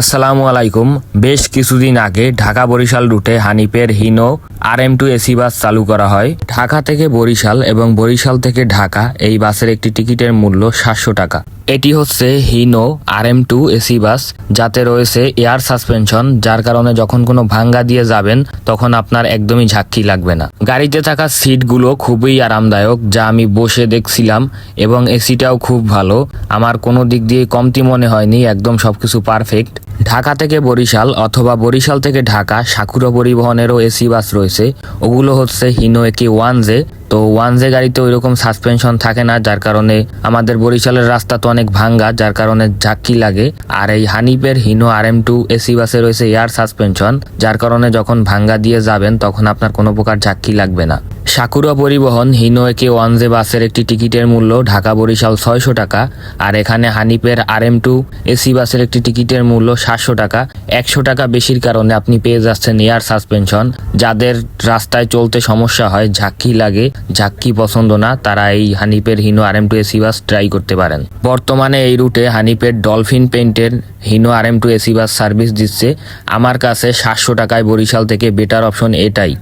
আসসালামু আলাইকুম। বেশ কিছুদিন আগে ঢাকা বরিশাল রুটে হানিফের হিনো RM2 এসি বাস চালু করা হয়। ঢাকা থেকে বরিশাল এবং বরিশাল থেকে ঢাকা এই বাসের একটি টিকিটের মূল্য 700 টাকা। এটি হচ্ছে হিনো RM2 এসি বাস, যাতে রয়েছে এয়ার সাসপেনশন, যার কারণে যখন কোনো ভাঙ্গা দিয়ে যাবেন তখন আপনার একদমই ঝাঁকি লাগবে না। গাড়িতে থাকা সিটগুলো খুবই আরামদায়ক, যা আমি বসে দেখছিলাম, এবং এসিটাও খুব ভালো। আমার কোনো দিক দিয়ে কমতি মনে হয়নি, একদম সবকিছু পারফেক্ট। ঢাকা থেকে বরিশাল অথবা বরিশাল থেকে ঢাকা সাকুরা পরিবহনেরও এসি বাস রয়েছে। ওগুলো হচ্ছে হিনো একি 1J। তো 1J গাড়িতে ওইরকম সাসপেনশন থাকে না, যার কারণে আমাদের বরিশালের রাস্তা তো অনেক ভাঙ্গা, যার কারণে ঝাঁকি লাগে। আর এই হানিফের হিনো RM2 এসি বাসে রয়েছে এয়ার সাসপেনশন, যার কারণে যখন ভাঙ্গা দিয়ে যাবেন তখন আপনার কোনো প্রকার ঝাঁকি লাগবে না। সাকুরা পরিবহন হিনো একি 1J বাসের একটি টিকিটের মূল্য ঢাকা বরিশাল 600 টাকা। আর এখানে হানিফের RM2 এসি বাসের একটি টিকিটের মূল্য 700 টাকা। 100 টাকা বেশির কারণে আপনি পেয়ে যাচ্ছেন এয়ার সাসপেনশন। যাদের রাস্তায় চলতে সমস্যা হয়, ঝাঁকি লাগে, ঝাঁকি পছন্দ না, তারা এই হানিফের Hino RM2 AC bus try করতে পারেন। বর্তমানে এই রুটে হানিফের ডলফিন পেইন্টের Hino RM2 AC bus service দিচ্ছে। আমার কাছে 700 টাকায় বরিশাল থেকে বেটার অপশন এটাই।